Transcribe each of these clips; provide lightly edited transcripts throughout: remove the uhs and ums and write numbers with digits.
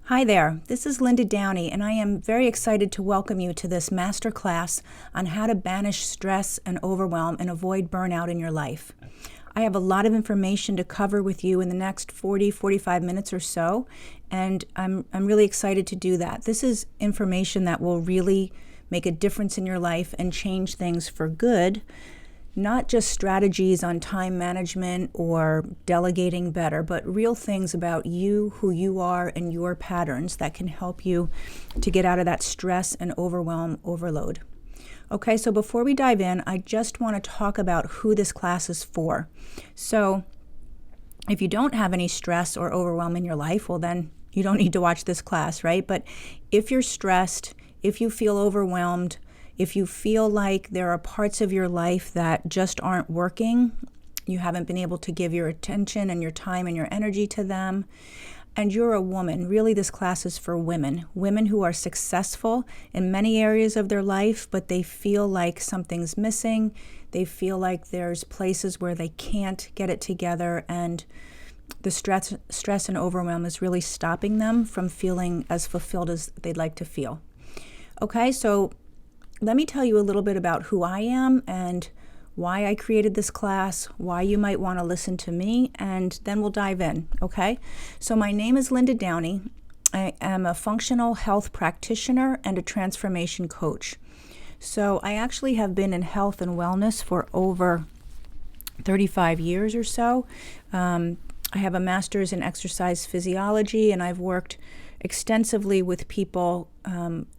Hi there, this is Linda Downey, and I am very excited to welcome you to this masterclass on how to banish stress and overwhelm and avoid burnout in your life. I have a lot of information to cover with you in the next 45 minutes or so, and I'm really excited to do that. This is information that will really make a difference in your life and change things for good. Not just strategies on time management or delegating better, but real things about you, who you are, and your patterns that can help you to get out of that stress and overwhelm overload. Okay, so before we dive in, I just want to talk about who this class is for. So if you don't have any stress or overwhelm in your life, well then you don't need to watch this class, right? But if you're stressed, if you feel overwhelmed, if you feel like there are parts of your life that just aren't working, you haven't been able to give your attention and your time and your energy to them, and you're a woman, really this class is for women who are successful in many areas of their life, but they feel like something's missing. They feel like there's places where they can't get it together, and the stress and overwhelm is really stopping them from feeling as fulfilled as they'd like to feel. Okay, so let me tell you a little bit about who I am and why I created this class, why you might want to listen to me, and then we'll dive in, okay? So my name is Linda Downey. I am a functional health practitioner and a transformation coach. So I actually have been in health and wellness for over 35 years or so. I have a master's in exercise physiology, and I've worked extensively with people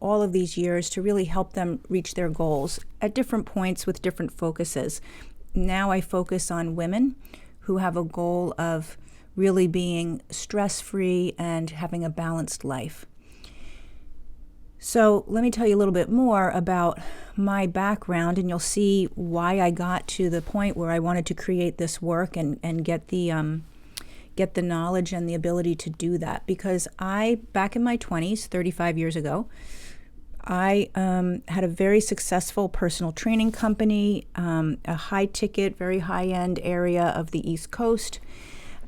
all of these years to really help them reach their goals at different points with different focuses. Now I focus on women who have a goal of really being stress-free and having a balanced life. So let me tell you a little bit more about my background, and you'll see why I got to the point where I wanted to create this work and get the knowledge and the ability to do that. Because back in my 20s, 35 years ago, I had a very successful personal training company, a high-ticket, very high-end area of the East Coast.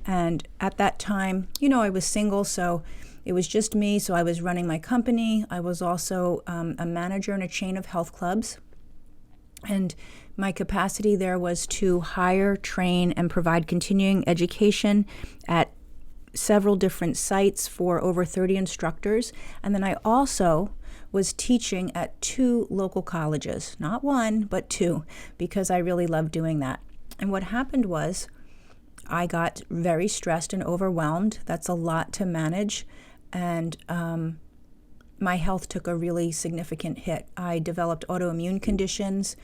And at that time, I was single, so it was just me. So I was running my company. I was also a manager in a chain of health clubs. And my capacity there was to hire, train, and provide continuing education at several different sites for over 30 instructors. And then I also was teaching at 2 local colleges, not 1, but 2, because I really loved doing that. And what happened was I got very stressed and overwhelmed. That's a lot to manage. And my health took a really significant hit. I developed autoimmune conditions.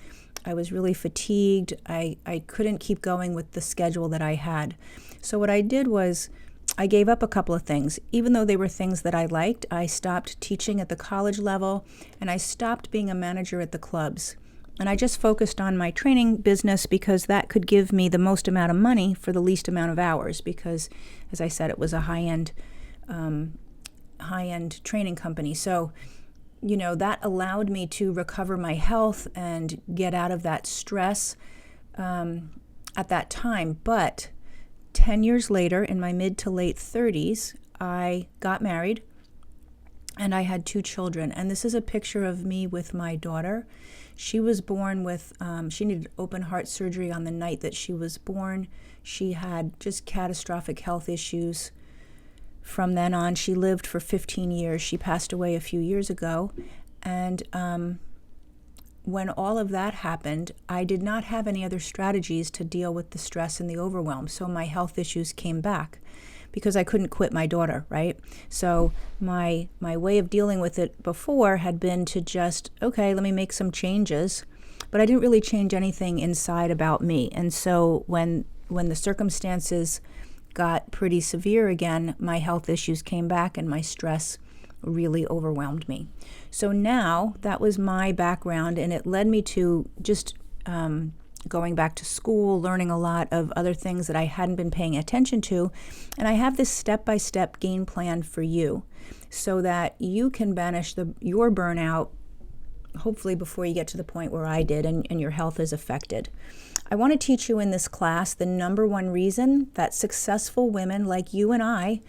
I was really fatigued. I couldn't keep going with the schedule that I had. So what I did was I gave up a couple of things. Even though they were things that I liked, I stopped teaching at the college level, and I stopped being a manager at the clubs. And I just focused on my training business because that could give me the most amount of money for the least amount of hours because, as I said, it was a high-end training company. So that allowed me to recover my health and get out of that stress at that time. But 10 years later, in my mid to late 30s, I got married and I had 2 children. And this is a picture of me with my daughter. She was born with, she needed open heart surgery on the night that she was born. She had just catastrophic health issues. From then on, she lived for 15 years. She passed away a few years ago. And when all of that happened, I did not have any other strategies to deal with the stress and the overwhelm. So my health issues came back because I couldn't quit my daughter, right? So my way of dealing with it before had been to just, okay, let me make some changes. But I didn't really change anything inside about me. And so when the circumstances got pretty severe again, my health issues came back and my stress really overwhelmed me. So now that was my background, and it led me to just going back to school, learning a lot of other things that I hadn't been paying attention to. And I have this step-by-step game plan for you so that you can banish your burnout, hopefully before you get to the point where I did and your health is affected. I want to teach you in this class the number one reason that successful women like you and I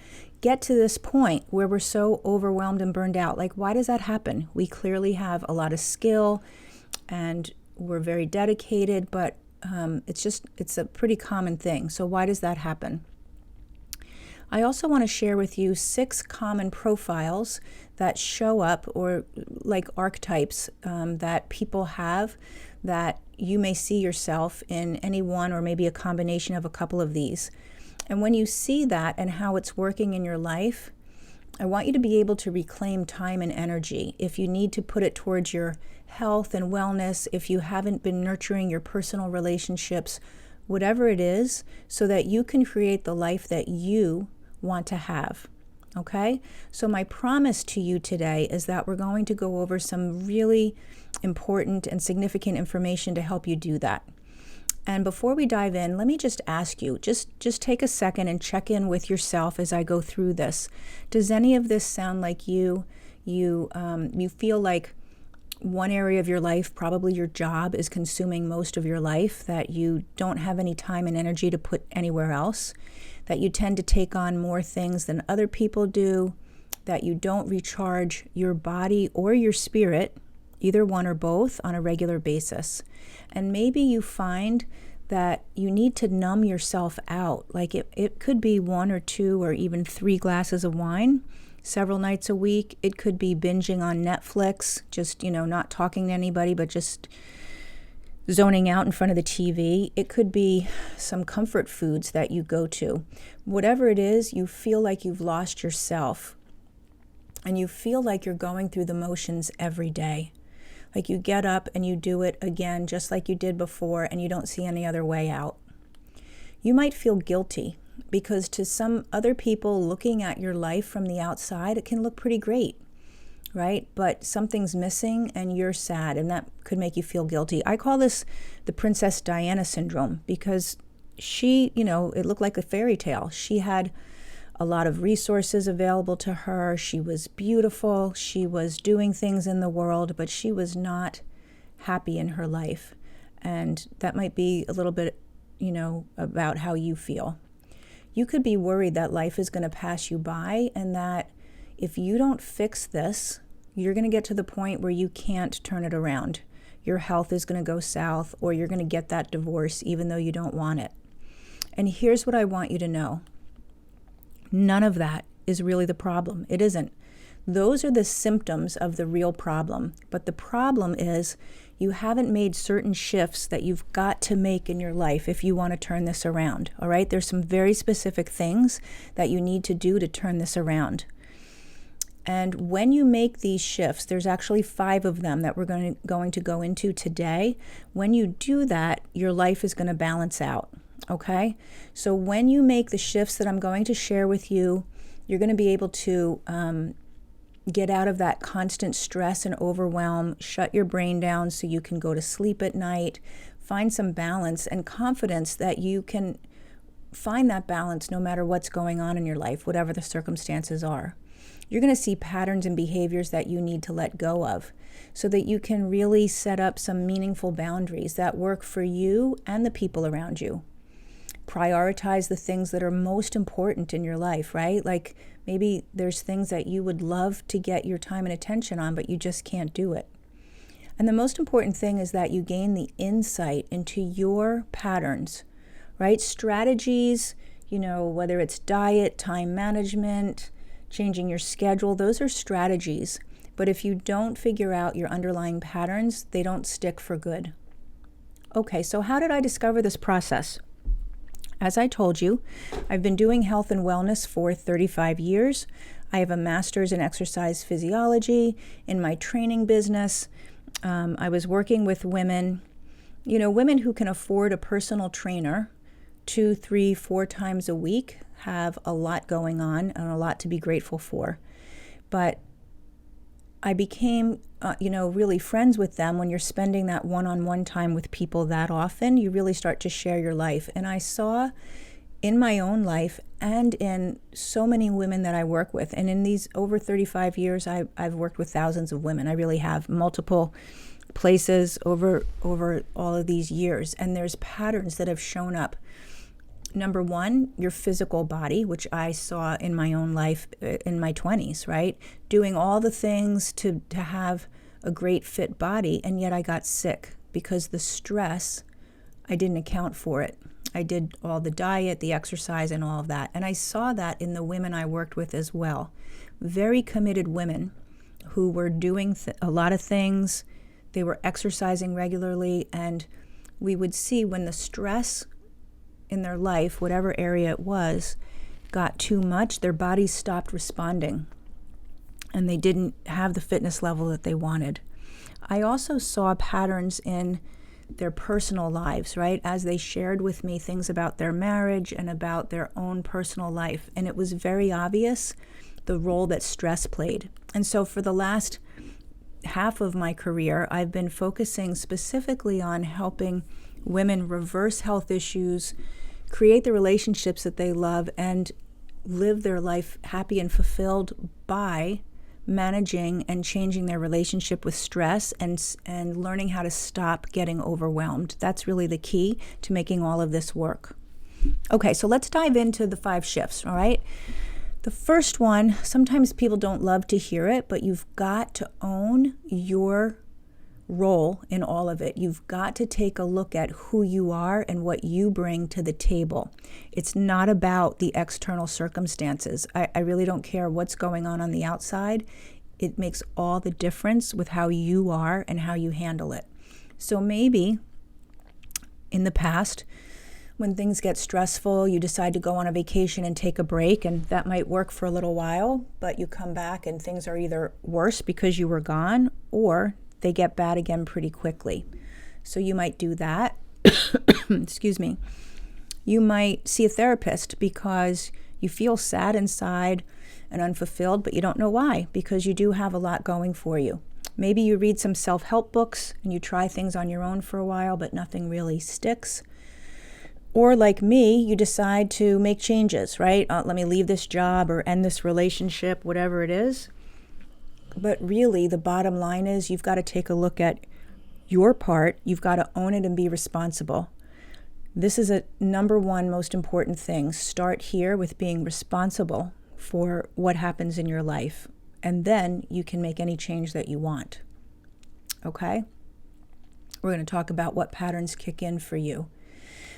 get to this point where we're so overwhelmed and burned out? Like, why does that happen? We clearly have a lot of skill and we're very dedicated, but it's a pretty common thing. So why does that happen? I also want to share with you 6 common profiles that show up, or like archetypes that people have, that you may see yourself in any one or maybe a combination of a couple of these. And when you see that and how it's working in your life, I want you to be able to reclaim time and energy. If you need to put it towards your health and wellness, if you haven't been nurturing your personal relationships, whatever it is, so that you can create the life that you want to have. Okay? So my promise to you today is that we're going to go over some really important and significant information to help you do that. And before we dive in, let me just ask you, just take a second and check in with yourself as I go through this. Does any of this sound like you? You feel like one area of your life, probably your job, is consuming most of your life, that you don't have any time and energy to put anywhere else, that you tend to take on more things than other people do, that you don't recharge your body or your spirit, either one or both, on a regular basis. And maybe you find that you need to numb yourself out. Like it could be 1 or 2 or even 3 glasses of wine several nights a week. It could be binging on Netflix, just, not talking to anybody, but just zoning out in front of the TV. It could be some comfort foods that you go to. Whatever it is, you feel like you've lost yourself and you feel like you're going through the motions every day. Like you get up and you do it again just like you did before and you don't see any other way out. You might feel guilty because to some other people looking at your life from the outside, it can look pretty great, right? But something's missing and you're sad, and that could make you feel guilty. I call this the Princess Diana syndrome because she, it looked like a fairy tale. She had a lot of resources available to her. She was beautiful. She was doing things in the world, but she was not happy in her life. And that might be a little bit, about how you feel. You could be worried that life is going to pass you by and that if you don't fix this, you're going to get to the point where you can't turn it around. Your health is going to go south, or you're going to get that divorce even though you don't want it. And here's what I want you to know. None of that is really the problem. It isn't. Those are the symptoms of the real problem. But the problem is you haven't made certain shifts that you've got to make in your life if you want to turn this around. All right? There's some very specific things that you need to do to turn this around. And when you make these shifts, there's actually 5 of them that we're going to go into today. When you do that, your life is going to balance out. Okay? So when you make the shifts that I'm going to share with you, you're going to be able to get out of that constant stress and overwhelm, shut your brain down so you can go to sleep at night, find some balance and confidence that you can find that balance no matter what's going on in your life, whatever the circumstances are. You're going to see patterns and behaviors that you need to let go of so that you can really set up some meaningful boundaries that work for you and the people around you. Prioritize the things that are most important in your life, right? Like maybe there's things that you would love to get your time and attention on, but you just can't do it. And the most important thing is that you gain the insight into your patterns, right? Strategies, whether it's diet, time management, changing your schedule, those are strategies. But if you don't figure out your underlying patterns, they don't stick for good. Okay, so how did I discover this process? As I told you, I've been doing health and wellness for 35 years. I have a master's in exercise physiology. In my training business, I was working with women, women who can afford a personal trainer 2, 3, 4 times a week, have a lot going on and a lot to be grateful for. But I became, really friends with them. When you're spending that one-on-one time with people that often, you really start to share your life. And I saw in my own life and in so many women that I work with, and in these over 35 years, I've worked with thousands of women. I really have multiple places over all of these years. And there's patterns that have shown up Number one, your physical body, which I saw in my own life in my 20s, right? Doing all the things to have a great fit body, and yet I got sick because the stress, I didn't account for it. I did all the diet, the exercise, and all of that. And I saw that in the women I worked with as well. Very committed women who were doing a lot of things. They were exercising regularly, and we would see when the stress in their life, whatever area it was, got too much, their bodies stopped responding, and they didn't have the fitness level that they wanted. I also saw patterns in their personal lives, right? As they shared with me things about their marriage and about their own personal life. And it was very obvious the role that stress played. And so for the last half of my career, I've been focusing specifically on helping women reverse health issues, create the relationships that they love, and live their life happy and fulfilled by managing and changing their relationship with stress and learning how to stop getting overwhelmed. That's really the key to making all of this work. Okay, so let's dive into the 5 shifts, all right? The first one, sometimes people don't love to hear it, but you've got to own your role in all of it. You've got to take a look at who you are and what you bring to the table. It's not about the external circumstances. I really don't care what's going on the outside. It makes all the difference with how you are and how you handle it. So maybe in the past, when things get stressful, you decide to go on a vacation and take a break, and that might work for a little while, but you come back and things are either worse because you were gone, or they get bad again pretty quickly. So you might do that. Excuse me. You might see a therapist because you feel sad inside and unfulfilled, but you don't know why, because you do have a lot going for you. Maybe you read some self-help books and you try things on your own for a while, but nothing really sticks. Or like me, you decide to make changes, right? Let me leave this job or end this relationship, whatever it is. But really, the bottom line is you've got to take a look at your part. You've got to own it and be responsible. This is a number one most important thing. Start here with being responsible for what happens in your life, and then you can make any change that you want. Okay? We're going to talk about what patterns kick in for you.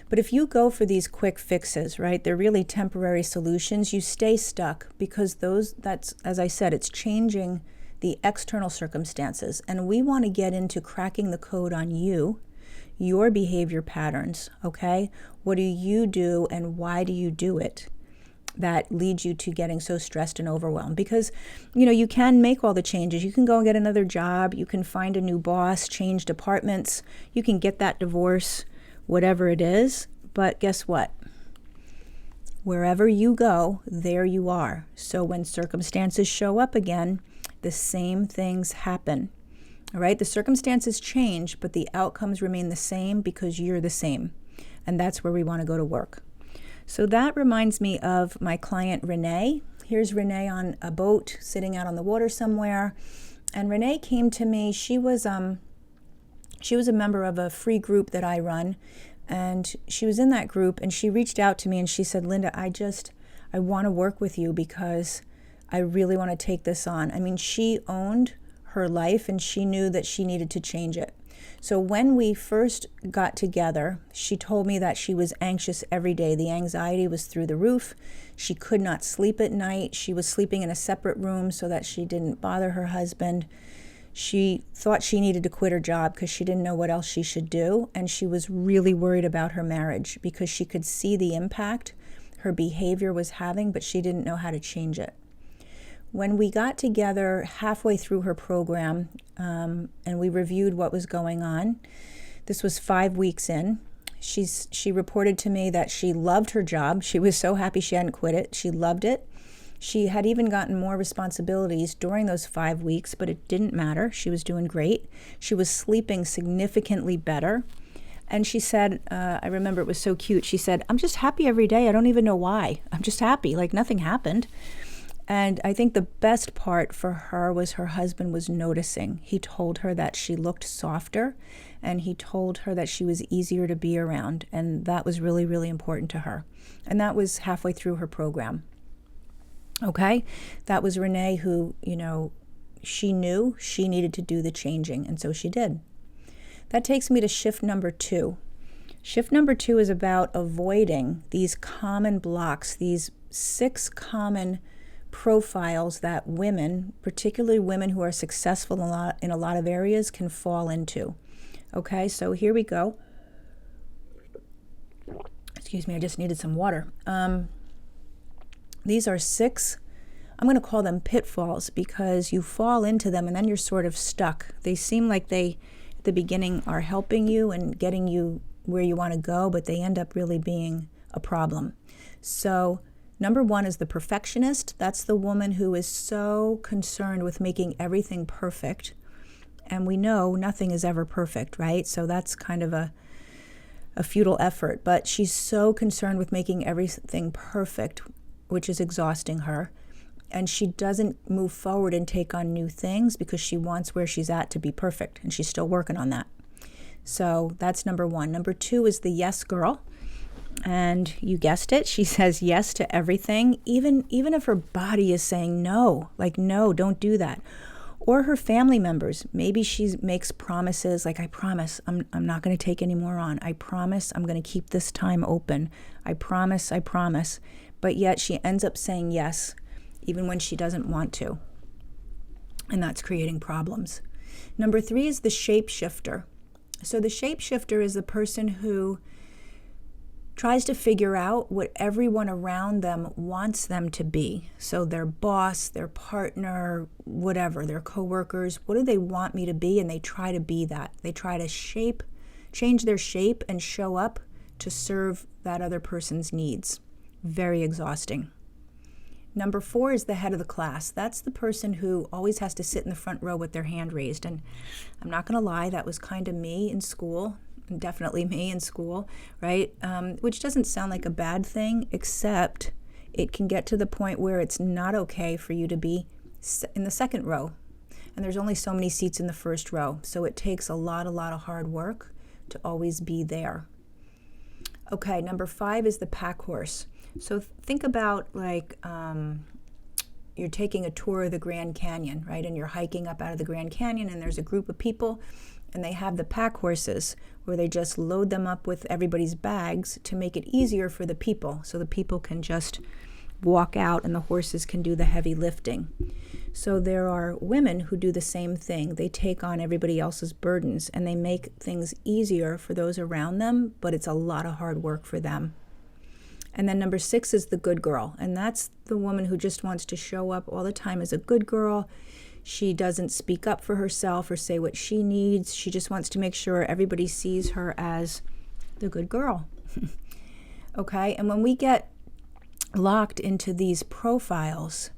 But if you go for these quick fixes, right, they're really temporary solutions, you stay stuck because that's, as I said, it's changing the external circumstances. And we want to get into cracking the code on you, your behavior patterns, okay? What do you do and why do you do it that leads you to getting so stressed and overwhelmed? Because, you can make all the changes. You can go and get another job. You can find a new boss, change departments. You can get that divorce, whatever it is. But guess what? Wherever you go, there you are. So when circumstances show up again, the same things happen. All right? The circumstances change, but the outcomes remain the same because you're the same. And that's where we want to go to work. So that reminds me of my client, Renee. Here's Renee on a boat sitting out on the water somewhere. And Renee came to me. She was a member of a free group that I run. And she was in that group, and she reached out to me and she said, Linda, I want to work with you because I really want to take this on. I mean, she owned her life and she knew that she needed to change it. So when we first got together, she told me that she was anxious every day. The anxiety was through the roof. She could not sleep at night. She was sleeping in a separate room so that she didn't bother her husband. She thought she needed to quit her job because she didn't know what else she should do. And she was really worried about her marriage because she could see the impact her behavior was having, but she didn't know how to change it. When we got together halfway through her program and we reviewed what was going on, this was 5 weeks in, she reported to me that she loved her job. She was so happy she hadn't quit it. She loved it. She had even gotten more responsibilities during those 5 weeks, but it didn't matter. She was doing great. She was sleeping significantly better. And she said, I remember it was so cute. She said, I'm just happy every day. I don't even know why. I'm just happy, like nothing happened. And I think the best part for her was her husband was noticing. He told her that she looked softer, and he told her that she was easier to be around. And that was really, really important to her. And that was halfway through her program. Okay? That was Renee who, she knew she needed to do the changing, and so she did. That takes me to shift number 2. Shift number 2 is about avoiding these common blocks, these 6 common profiles that women, particularly women who are successful in a lot of areas, can fall into. Okay, so here we go. Excuse me, I just needed some water. These are 6, I'm going to call them pitfalls, because you fall into them and then you're sort of stuck. They seem like they, at the beginning, are helping you and getting you where you want to go, but they end up really being a problem. So number 1 is the perfectionist. That's the woman who is so concerned with making everything perfect. And we know nothing is ever perfect, right? So that's kind of a futile effort. But she's so concerned with making everything perfect, which is exhausting her. And she doesn't move forward and take on new things because she wants where she's at to be perfect. And she's still working on that. So that's number 1. Number 2 is the yes girl. And you guessed it, she says yes to everything, even if her body is saying no, like, no, don't do that. Or her family members, maybe she makes promises like, I promise I'm not going to take any more on. I promise I'm going to keep this time open. I promise. But yet she ends up saying yes, even when she doesn't want to. And that's creating problems. Number 3 is the shapeshifter. So the shapeshifter is the person who tries to figure out what everyone around them wants them to be. So their boss, their partner, whatever, their coworkers, what do they want me to be? And they try to be that. They try to change their shape and show up to serve that other person's needs. Very exhausting. Number 4 is the head of the class. That's the person who always has to sit in the front row with their hand raised. And I'm not going to lie, that was kind of me in school. Definitely me in school, right? Which doesn't sound like a bad thing, except it can get to the point where it's not okay for you to be in the second row. And there's only so many seats in the first row. So it takes a lot of hard work to always be there. Okay, number 5 is the pack horse. So think about like you're taking a tour of the Grand Canyon, right? And you're hiking up out of the Grand Canyon, and there's a group of people, and they have the pack horses where they just load them up with everybody's bags to make it easier for the people. So the people can just walk out and the horses can do the heavy lifting. So there are women who do the same thing. They take on everybody else's burdens and they make things easier for those around them, but it's a lot of hard work for them. And then number 6 is the good girl. And that's the woman who just wants to show up all the time as a good girl. She doesn't speak up for herself or say what she needs. She just wants to make sure everybody sees her as the good girl. Okay? And when we get locked into these profiles,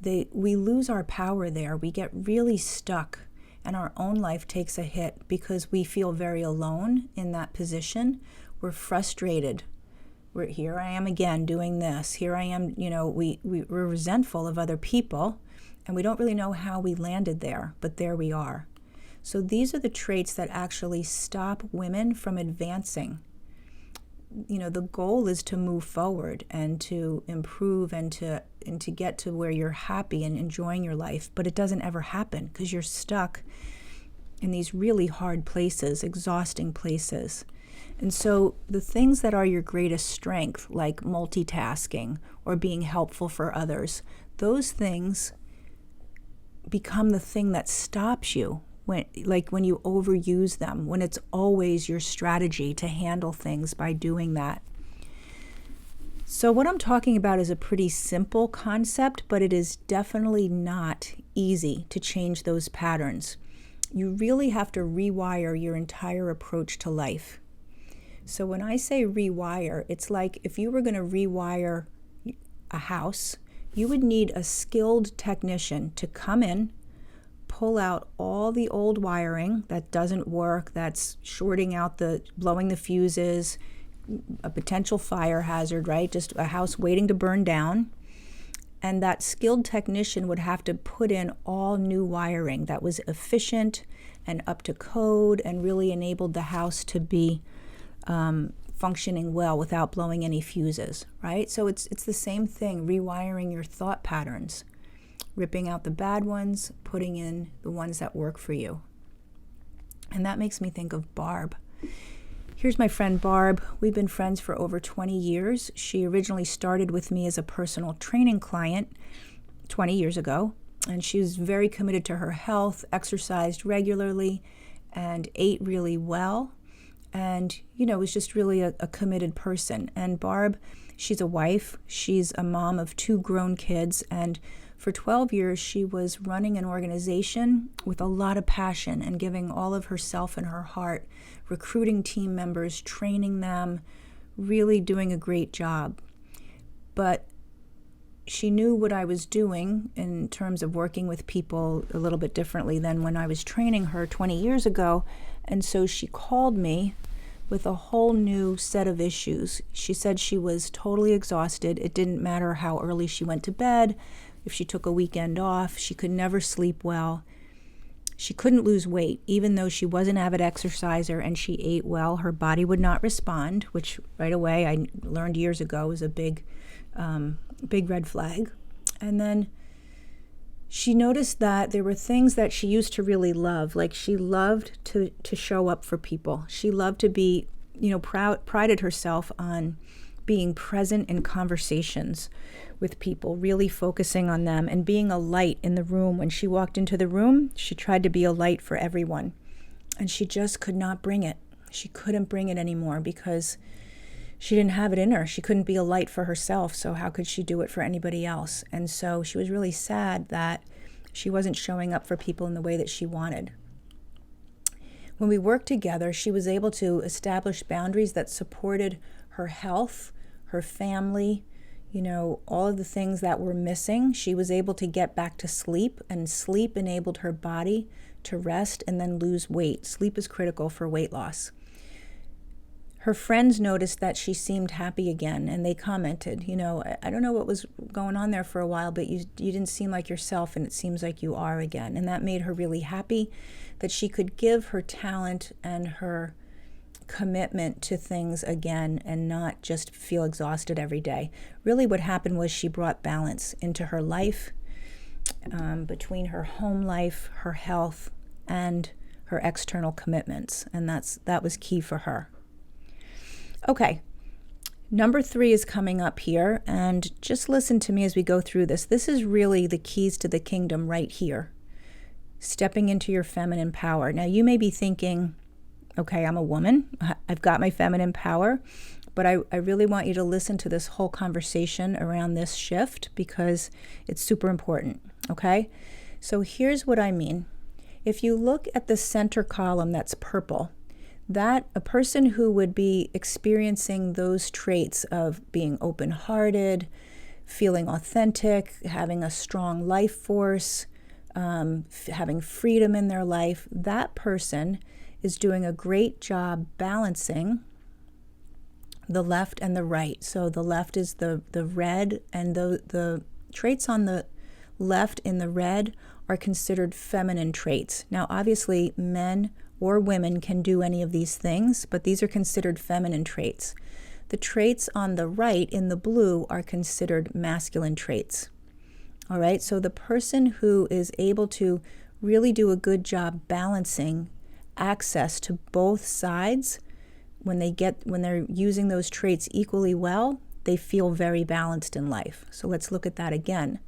we lose our power there. We get really stuck, and our own life takes a hit because we feel very alone in that position. We're frustrated. Here I am again doing this. Here I am, we're resentful of other people, and we don't really know how we landed there, but there we are. So these are the traits that actually stop women from advancing. The goal is to move forward and to improve and to get to where you're happy and enjoying your life, but it doesn't ever happen because you're stuck in these really hard places, exhausting places. And so the things that are your greatest strength, like multitasking or being helpful for others, those things become the thing that stops you when you overuse them, when it's always your strategy to handle things by doing that. So what I'm talking about is a pretty simple concept, but it is definitely not easy to change those patterns. You really have to rewire your entire approach to life. So when I say rewire, it's like if you were going to rewire a house, you would need a skilled technician to come in, pull out all the old wiring that doesn't work, that's shorting out blowing the fuses, a potential fire hazard, right? Just a house waiting to burn down. And that skilled technician would have to put in all new wiring that was efficient and up to code and really enabled the house to be functioning well without blowing any fuses, right? So it's the same thing, rewiring your thought patterns, ripping out the bad ones, putting in the ones that work for you. And that makes me think of Barb. Here's my friend Barb. We've been friends for over 20 years. She originally started with me as a personal training client 20 years ago, and she was very committed to her health, exercised regularly, and ate really well, and, was just really a committed person. And Barb, she's a wife, she's a mom of 2 grown kids, and for 12 years, she was running an organization with a lot of passion and giving all of herself and her heart, recruiting team members, training them, really doing a great job. But she knew what I was doing in terms of working with people a little bit differently than when I was training her 20 years ago. And so she called me with a whole new set of issues. She said she was totally exhausted. It didn't matter how early she went to bed. If she took a weekend off, she could never sleep well. She couldn't lose weight, even though she was an avid exerciser and she ate well. Her body would not respond, which right away I learned years ago was a big red flag. And then she noticed that there were things that she used to really love, like she loved to show up for people. She loved to be, prided herself on being present in conversations with people, really focusing on them and being a light in the room. When she walked into the room, she tried to be a light for everyone. And she just could not bring it. She couldn't bring it anymore because she didn't have it in her. She couldn't be a light for herself, so how could she do it for anybody else? And so she was really sad that she wasn't showing up for people in the way that she wanted. When we worked together, she was able to establish boundaries that supported her health, her family, all of the things that were missing. She was able to get back to sleep, and sleep enabled her body to rest and then lose weight. Sleep is critical for weight loss. Her friends noticed that she seemed happy again, and they commented, I don't know what was going on there for a while, but you didn't seem like yourself, and it seems like you are again. And that made her really happy that she could give her talent and her commitment to things again and not just feel exhausted every day. Really what happened was she brought balance into her life, between her home life, her health, and her external commitments. And that was key for her. Okay, number 3 is coming up here, and just listen to me as we go through this. This is really the keys to the kingdom right here. Stepping into your feminine power. Now you may be thinking, okay, I'm a woman, I've got my feminine power, but I really want you to listen to this whole conversation around this shift because it's super important, okay? So here's what I mean. If you look at the center column that's purple, that a person who would be experiencing those traits of being open-hearted, feeling authentic, having a strong life force, having freedom in their life, that person is doing a great job balancing the left and the right. So the left is the red, and the traits on the left in the red are considered feminine traits. Now, obviously, men or women can do any of these things, but these are considered feminine traits. The traits on the right in the blue are considered masculine traits. All right, so the person who is able to really do a good job balancing access to both sides, when they're using those traits equally well, they feel very balanced in life. So let's look at that again.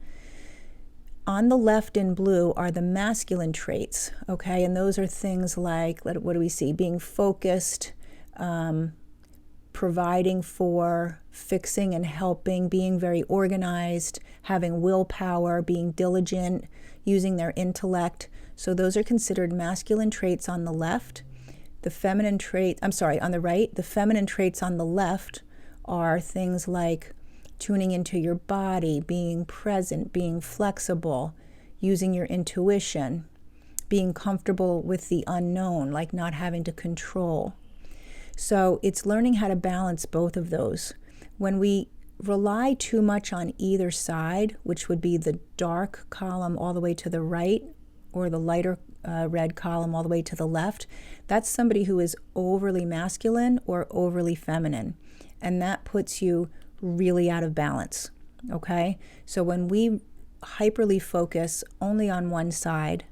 On the left in blue are the masculine traits, okay? And those are things like, what do we see? Being focused, providing for, fixing and helping, being very organized, having willpower, being diligent, using their intellect. So those are considered masculine traits on the left. On the right, the feminine traits on the left are things like tuning into your body, being present, being flexible, using your intuition, being comfortable with the unknown, like not having to control. So it's learning how to balance both of those. When we rely too much on either side, which would be the dark column all the way to the right or the lighter red column all the way to the left, that's somebody who is overly masculine or overly feminine. And that puts you really out of balance, okay? So when we hyperly focus only on one side,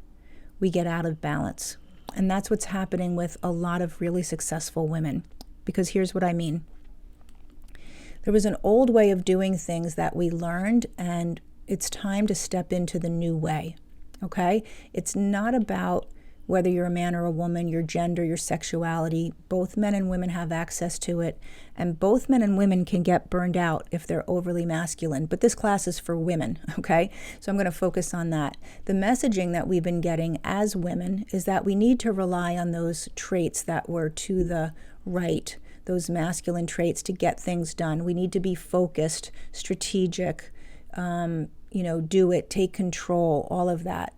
we get out of balance. And that's what's happening with a lot of really successful women. Because here's what I mean. There was an old way of doing things that we learned, and it's time to step into the new way, okay? It's not about whether you're a man or a woman, your gender, your sexuality. Both men and women have access to it, and both men and women can get burned out if they're overly masculine. But this class is for women, okay? So I'm going to focus on that. The messaging that we've been getting as women is that we need to rely on those traits that were to the right, those masculine traits to get things done. We need to be focused, strategic, do it, take control, all of that.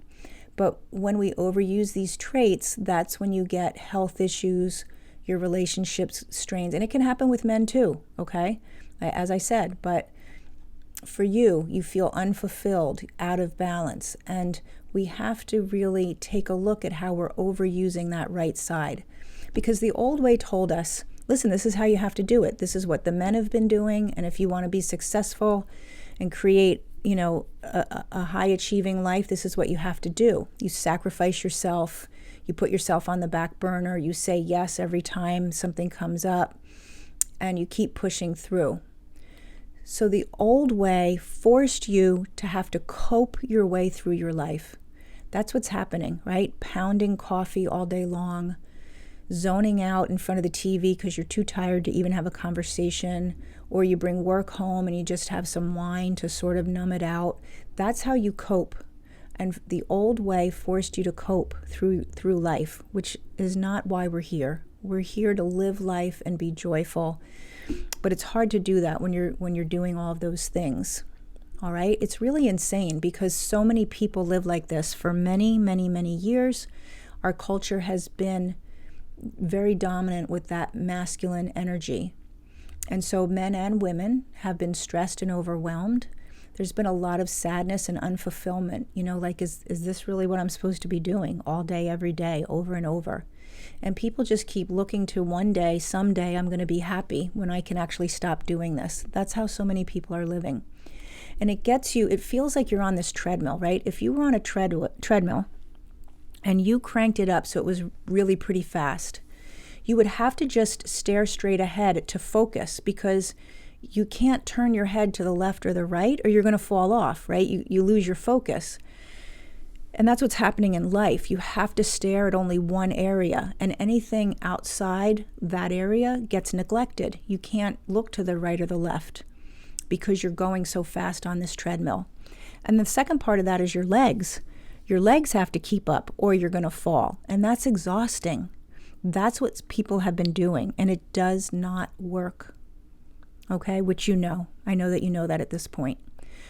But when we overuse these traits, that's when you get health issues, your relationships strains. And it can happen with men too, okay? As I said, but for you feel unfulfilled, out of balance. And we have to really take a look at how we're overusing that right side. Because the old way told us, listen, this is how you have to do it. This is what the men have been doing. And if you want to be successful and create, a high achieving life, this is what you have to do. You sacrifice yourself. You put yourself on the back burner. You say yes every time something comes up, and you keep pushing through. So the old way forced you to have to cope your way through your life. That's what's happening, right? Pounding coffee all day long, zoning out in front of the TV because you're too tired to even have a conversation, or you bring work home and you just have some wine to sort of numb it out. That's how you cope. And the old way forced you to cope through life, which is not why we're here. We're here to live life and be joyful. But it's hard to do that when you're doing all of those things. All right? It's really insane because so many people live like this for many, many, many years. Our culture has been very dominant with that masculine energy. And so men and women have been stressed and overwhelmed. There's been a lot of sadness and unfulfillment. Is this really what I'm supposed to be doing all day, every day, over and over? And people just keep looking to one day, someday I'm going to be happy when I can actually stop doing this. That's how so many people are living. And it feels like you're on this treadmill, right? If you were on a treadmill and you cranked it up so it was really pretty fast, you would have to just stare straight ahead to focus, because you can't turn your head to the left or the right or you're going to fall off, right? You lose your focus. And that's what's happening in life. You have to stare at only one area, and anything outside that area gets neglected. You can't look to the right or the left because you're going so fast on this treadmill. And the second part of that is your legs. Your legs have to keep up or you're going to fall. And that's exhausting. That's what people have been doing, and it does not work. Okay, which I know that you know that at this point.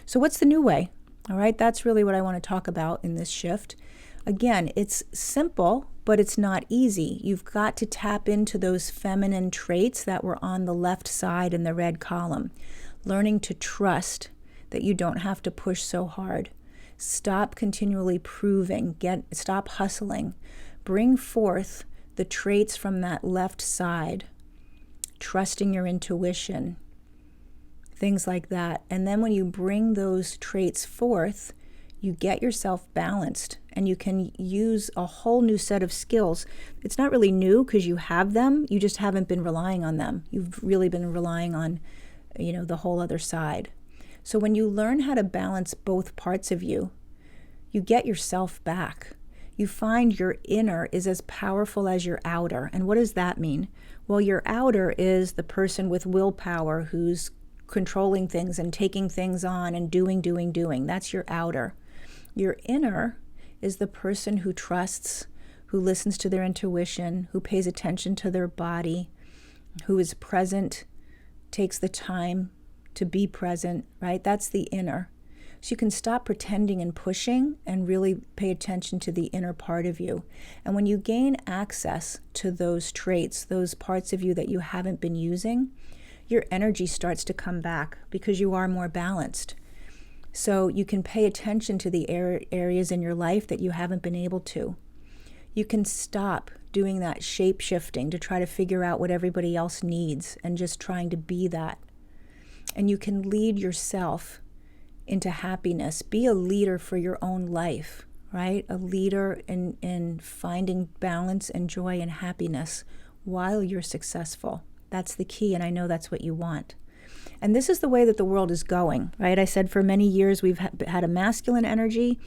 So what's the new way? All right, that's really what I want to talk about in this shift. Again, it's simple, but it's not easy. You've got to tap into those feminine traits that were on the left side in the red column. Learning to trust that you don't have to push so hard. Stop continually proving. Stop hustling. Bring forth the traits from that left side. Trusting your intuition. Things like that. And then when you bring those traits forth, you get yourself balanced and you can use a whole new set of skills. It's not really new because you have them. You just haven't been relying on them. You've really been relying on, the whole other side. So when you learn how to balance both parts of you, you get yourself back. You find your inner is as powerful as your outer. And what does that mean? Well, your outer is the person with willpower who's controlling things and taking things on and doing. That's your outer. Your inner is the person who trusts, who listens to their intuition, who pays attention to their body, who is present, takes the time to be present, right? That's the inner. So you can stop pretending and pushing and really pay attention to the inner part of you. And when you gain access to those traits, those parts of you that you haven't been using, your energy starts to come back because you are more balanced. So you can pay attention to the areas in your life that you haven't been able to. You can stop doing that shape shifting to try to figure out what everybody else needs and just trying to be that. And you can lead yourself into happiness. Be a leader for your own life, right? A leader in finding balance and joy and happiness while you're successful. That's the key, and I know that's what you want. And this is the way that the world is going, right? I said for many years we've had a masculine energy,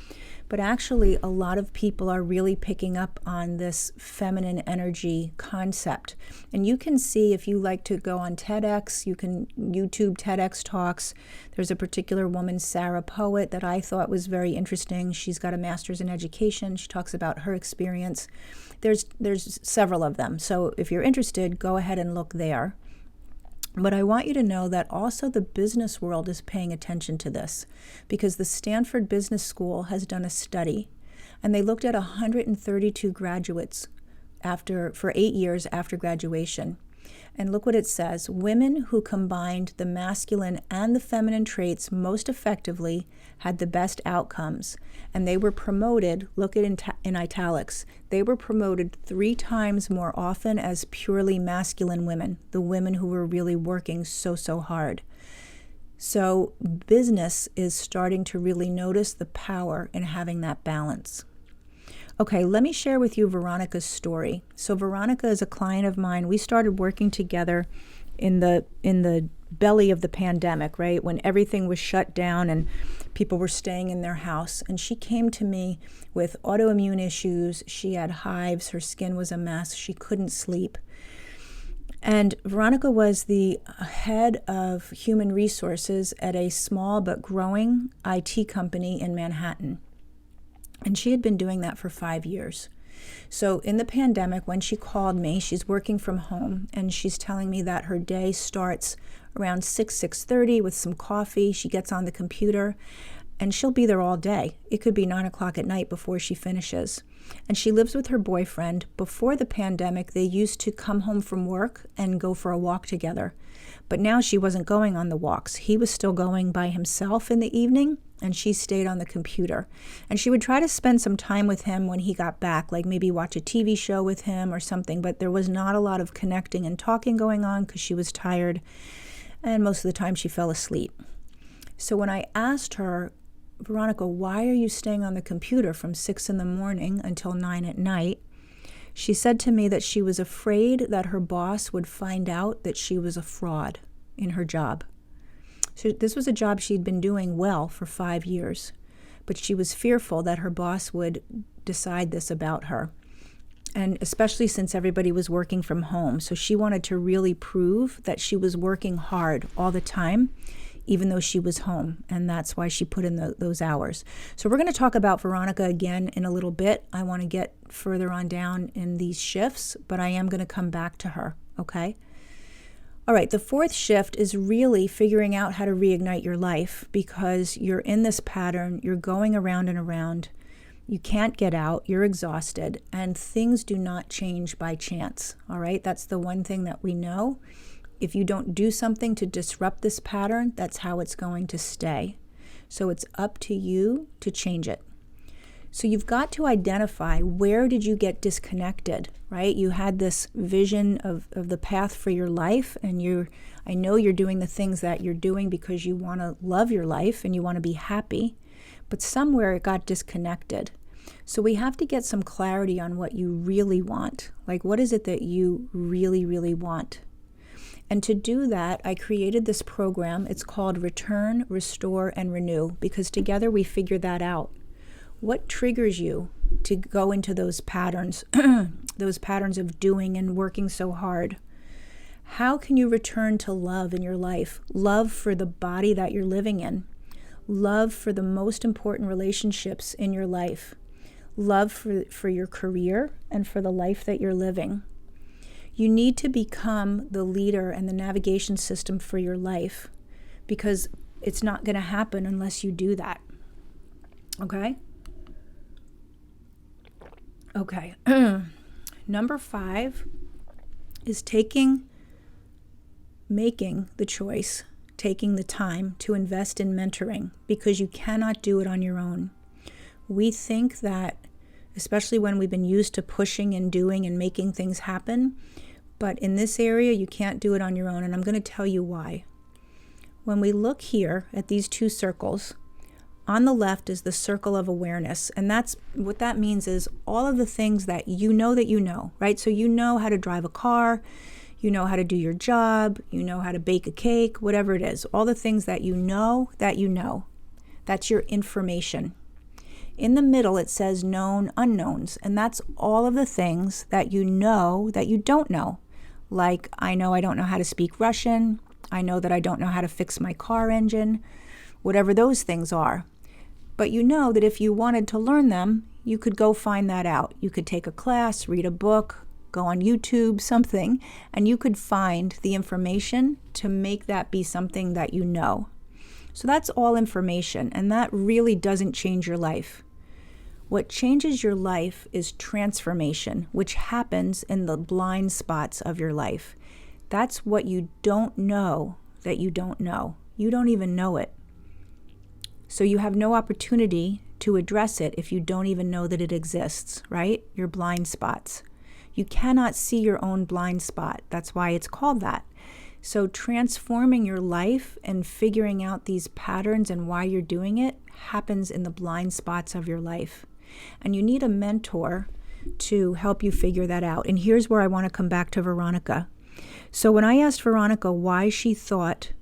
but actually a lot of people are really picking up on this feminine energy concept. And you can see, if you like to go on TEDx, you can YouTube TEDx talks. There's a particular woman, Sarah Poet, that I thought was very interesting. She's got a master's in education. She talks about her experience. There's several of them. So if you're interested, go ahead and look there. But I want you to know that also the business world is paying attention to this, because the Stanford Business School has done a study, and they looked at 132 graduates for 8 years after graduation. And look what it says. Women who combined the masculine and the feminine traits most effectively had the best outcomes. And they were promoted, look at in italics, they were promoted 3 times more often as purely masculine women, the women who were really working so hard. So business is starting to really notice the power in having that balance. Okay, let me share with you Veronica's story. So Veronica is a client of mine. We started working together in the belly of the pandemic, right? When everything was shut down and people were staying in their house. And she came to me with autoimmune issues. She had hives. Her skin was a mess. She couldn't sleep. And Veronica was the head of human resources at a small but growing IT company in Manhattan. And she had been doing that for 5 years. So in the pandemic, when she called me, she's working from home, and she's telling me that her day starts around 6:30 with some coffee. She gets on the computer, and she'll be there all day. It could be 9 o'clock at night before she finishes. And she lives with her boyfriend. Before the pandemic, they used to come home from work and go for a walk together. But now she wasn't going on the walks. He was still going by himself in the evening, and she stayed on the computer. And she would try to spend some time with him when he got back, like maybe watch a TV show with him or something, but there was not a lot of connecting and talking going on because she was tired, and most of the time she fell asleep. So when I asked her, Veronica, why are you staying on the computer from 6 in the morning until 9 at night? She said to me that she was afraid that her boss would find out that she was a fraud in her job. So this was a job she'd been doing well for 5 years, but she was fearful that her boss would decide this about her, and especially since everybody was working from home. So she wanted to really prove that she was working hard all the time, even though she was home, and that's why she put in those hours. So we're going to talk about Veronica again in a little bit. I want to get further on down in these shifts, but I am going to come back to her, okay? All right, the 4th shift is really figuring out how to reignite your life, because you're in this pattern, you're going around and around, you can't get out, you're exhausted, and things do not change by chance, all right? That's the one thing that we know. If you don't do something to disrupt this pattern, that's how it's going to stay. So it's up to you to change it. So you've got to identify, where did you get disconnected, right? You had this vision of the path for your life, and I know you're doing the things that you're doing because you want to love your life and you want to be happy, but somewhere it got disconnected. So we have to get some clarity on what you really want. Like, what is it that you really, really want? And to do that, I created this program. It's called Return, Restore, and Renew, because together we figure that out. What triggers you to go into those patterns, those patterns of doing and working so hard? How can you return to love in your life? Love for the body that you're living in. Love for the most important relationships in your life. Love for your career and for the life that you're living. You need to become the leader and the navigation system for your life, because it's not going to happen unless you do that. Okay? Okay. Number 5 is taking making the choice, taking the time to invest in mentoring, because you cannot do it on your own. We think that, especially when we've been used to pushing and doing and making things happen, but in this area, you can't do it on your own, and I'm going to tell you why. When we look here at these two circles, on the left is the circle of awareness, and that's what that means is all of the things that you know, right? So you know how to drive a car, you know how to do your job, you know how to bake a cake, whatever it is. All the things that you know. That's your information. In the middle, it says known unknowns, and that's all of the things that you know that you don't know. Like, I know I don't know how to speak Russian. I know that I don't know how to fix my car engine, whatever those things are. But you know that if you wanted to learn them, you could go find that out. You could take a class, read a book, go on YouTube, something, and you could find the information to make that be something that you know. So that's all information, and that really doesn't change your life. What changes your life is transformation, which happens in the blind spots of your life. That's what you don't know that you don't know. You don't even know it. So you have no opportunity to address it if you don't even know that it exists, right? Your blind spots. You cannot see your own blind spot. That's why it's called that. So transforming your life and figuring out these patterns and why you're doing it happens in the blind spots of your life. And you need a mentor to help you figure that out. And here's where I want to come back to Veronica. So when I asked Veronica why she thought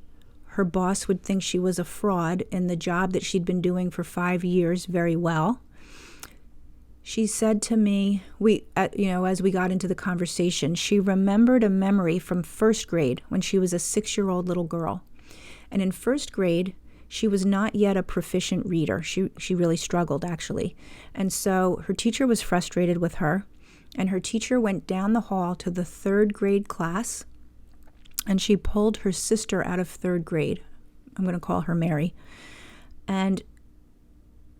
her boss would think she was a fraud in the job that she'd been doing for 5 years very well, she said to me, as we got into the conversation, she remembered a memory from first grade when she was a 6-year-old little girl. And in first grade, she was not yet a proficient reader. She really struggled, actually. And so her teacher was frustrated with her, and her teacher went down the hall to the 3rd grade class, and she pulled her sister out of 3rd grade. I'm going to call her Mary. And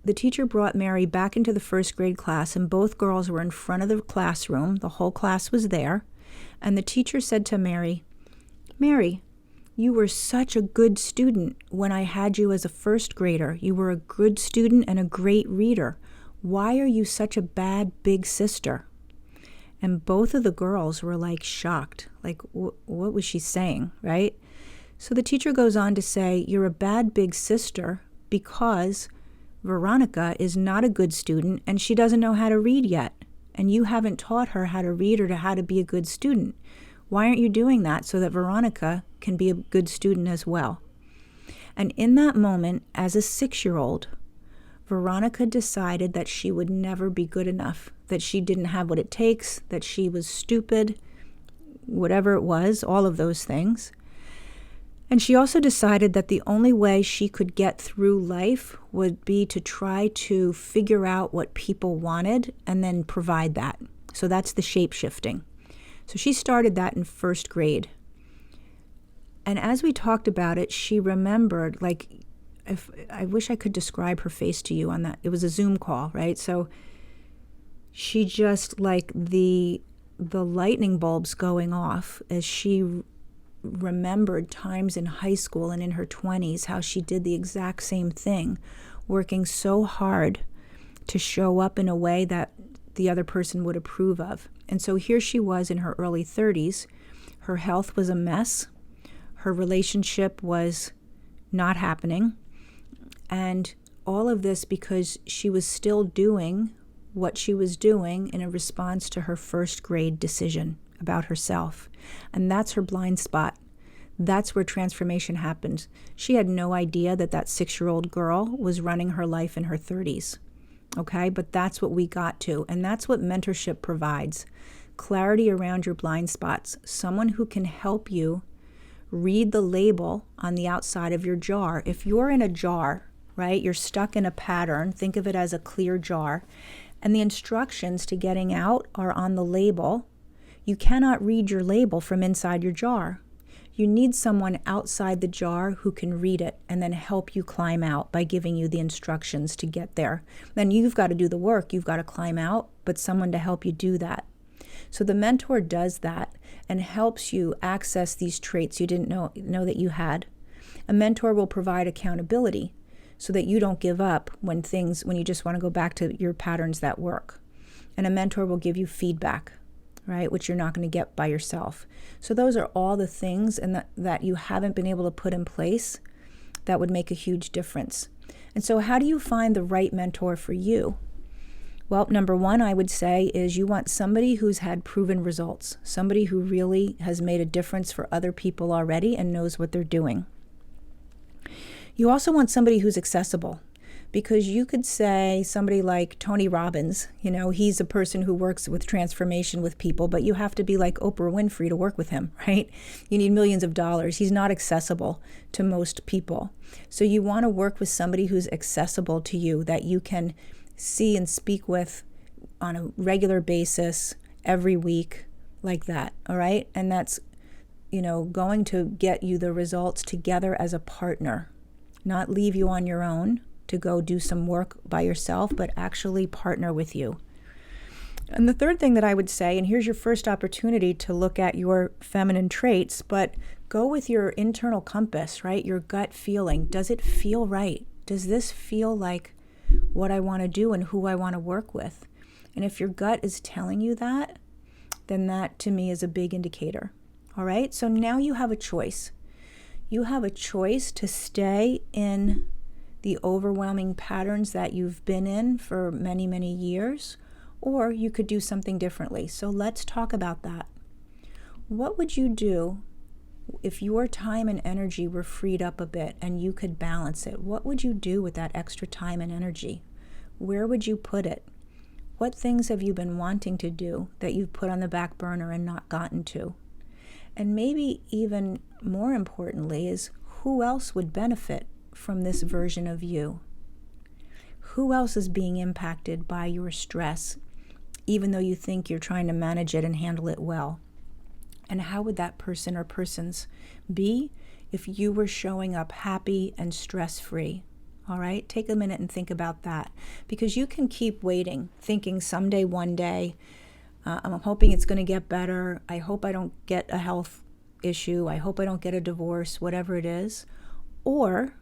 the teacher brought Mary back into the 1st grade class, and both girls were in front of the classroom. The whole class was there. And the teacher said to Mary, "Mary, you were such a good student when I had you as a 1st grader. You were a good student and a great reader. Why are you such a bad big sister?" And both of the girls were like shocked. Like, what was she saying, right? So the teacher goes on to say, "You're a bad big sister because Veronica is not a good student and she doesn't know how to read yet. And you haven't taught her how to read or to how to be a good student. Why aren't you doing that so that Veronica can be a good student as well?" And in that moment, as a 6-year-old, Veronica decided that she would never be good enough, that she didn't have what it takes, that she was stupid, whatever it was, all of those things. And she also decided that the only way she could get through life would be to try to figure out what people wanted and then provide that. So that's the shape-shifting. So she started that in 1st grade. And as we talked about it, she remembered, I wish I could describe her face to you on that. It was a Zoom call, right? So she just, the lightning bulbs going off as she remembered times in high school and in her 20s how she did the exact same thing, working so hard to show up in a way that the other person would approve of. And so here she was in her early 30s. Her health was a mess. Her relationship was not happening. And all of this because she was still doing what she was doing in a response to her 1st grade decision about herself. And that's her blind spot. That's where transformation happened. She had no idea that 6-year-old girl was running her life in her 30s. Okay, but that's what we got to. And that's what mentorship provides. Clarity around your blind spots. Someone who can help you read the label on the outside of your jar. If you're in a jar, right, you're stuck in a pattern. Think of it as a clear jar. And the instructions to getting out are on the label. You cannot read your label from inside your jar. You need someone outside the jar who can read it and then help you climb out by giving you the instructions to get there. Then you've got to do the work. You've got to climb out, but someone to help you do that. So the mentor does that. and helps you access these traits you didn't know that you had. A mentor will provide accountability so that you don't give up when you just want to go back to your patterns that work. And a mentor will give you feedback, right, which you're not going to get by yourself. So those are all the things that you haven't been able to put in place that would make a huge difference. And so how do you find the right mentor for you? Well, number one, I would say, is you want somebody who's had proven results, somebody who really has made a difference for other people already and knows what they're doing. You also want somebody who's accessible, because you could say somebody like Tony Robbins, he's a person who works with transformation with people, but you have to be like Oprah Winfrey to work with him, right? You need millions of dollars. He's not accessible to most people. So you want to work with somebody who's accessible to you, that you can see and speak with on a regular basis every week, like that, all right? And that's, going to get you the results together as a partner, not leave you on your own to go do some work by yourself, but actually partner with you. And the third thing that I would say, and here's your first opportunity to look at your feminine traits, but go with your internal compass, right? Your gut feeling. Does it feel right? Does this feel like what I want to do and who I want to work with? And if your gut is telling you that, then that to me is a big indicator. All right? So now you have a choice. You have a choice to stay in the overwhelming patterns that you've been in for many, many years, or you could do something differently. So let's talk about that. What would you do if your time and energy were freed up a bit and you could balance it? What would you do with that extra time and energy? Where would you put it? What things have you been wanting to do that you've put on the back burner and not gotten to? And maybe even more importantly is, who else would benefit from this version of you? Who else is being impacted by your stress, even though you think you're trying to manage it and handle it well? And how would that person or persons be if you were showing up happy and stress-free? All right, take a minute and think about that, because you can keep waiting, thinking someday, one day, I'm hoping it's going to get better. I hope I don't get a health issue. I hope I don't get a divorce, whatever it is. Or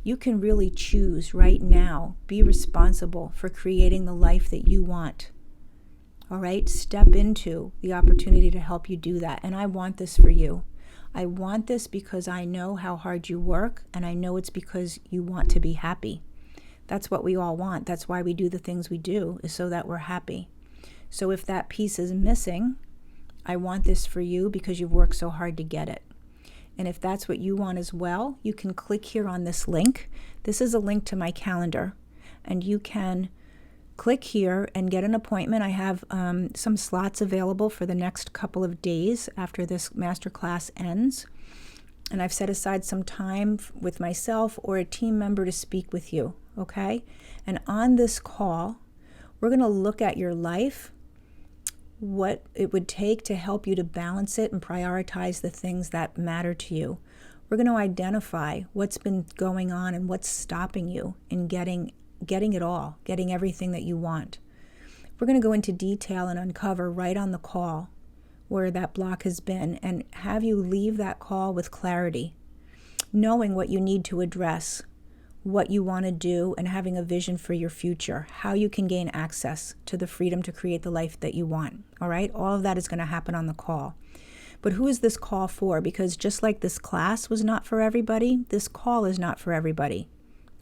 you can really choose right now, be responsible for creating the life that you want. All right, step into the opportunity to help you do that. And I want this for you. I want this because I know how hard you work, and I know it's because you want to be happy. That's what we all want. That's why we do the things we do, is so that we're happy. So if that piece is missing, I want this for you because you've worked so hard to get it. And if that's what you want as well, you can click here on this link. This is a link to my calendar, and you can click here and get an appointment. I have some slots available for the next couple of days after this masterclass ends. And I've set aside some time with myself or a team member to speak with you, okay? And on this call, we're going to look at your life, what it would take to help you to balance it and prioritize the things that matter to you. We're going to identify what's been going on and what's stopping you in getting it all, getting everything that you want. We're going to go into detail and uncover right on the call where that block has been, and have you leave that call with clarity, knowing what you need to address, what you want to do, and having a vision for your future, how you can gain access to the freedom to create the life that you want. All right? All of that is going to happen on the call. But who is this call for? Because just like this class was not for everybody, this call is not for everybody.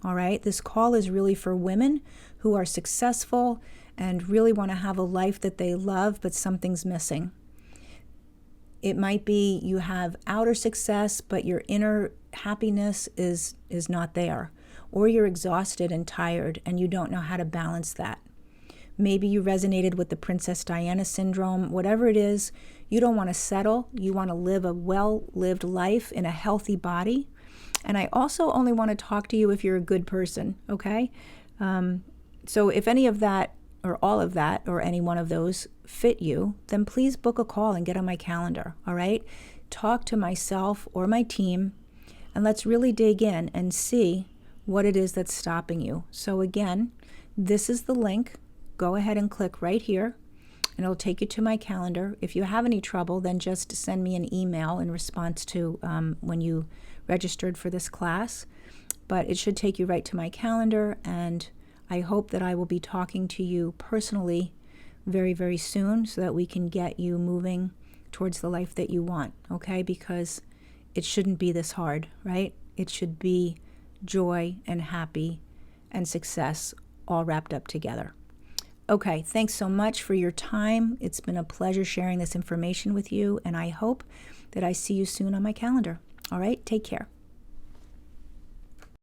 All right? This call is really for women who are successful and really want to have a life that they love, but something's missing. It might be you have outer success, but your inner happiness is not there. Or you're exhausted and tired and you don't know how to balance that. Maybe you resonated with the Princess Diana syndrome. Whatever it is, you don't want to settle. You want to live a well-lived life in a healthy body. And I also only want to talk to you if you're a good person, okay? So if any of that or all of that or any one of those fit you, then please book a call and get on my calendar, all right? Talk to myself or my team, and let's really dig in and see what it is that's stopping you. So again, this is the link. Go ahead and click right here and it'll take you to my calendar. If you have any trouble, then just send me an email in response to when you registered for this class. But it should take you right to my calendar, and I hope that I will be talking to you personally very, very soon so that we can get you moving towards the life that you want, okay? Because it shouldn't be this hard, right? It should be joy and happy and success all wrapped up together. Okay, thanks so much for your time. It's been a pleasure sharing this information with you, and I hope that I see you soon on my calendar. All right, take care.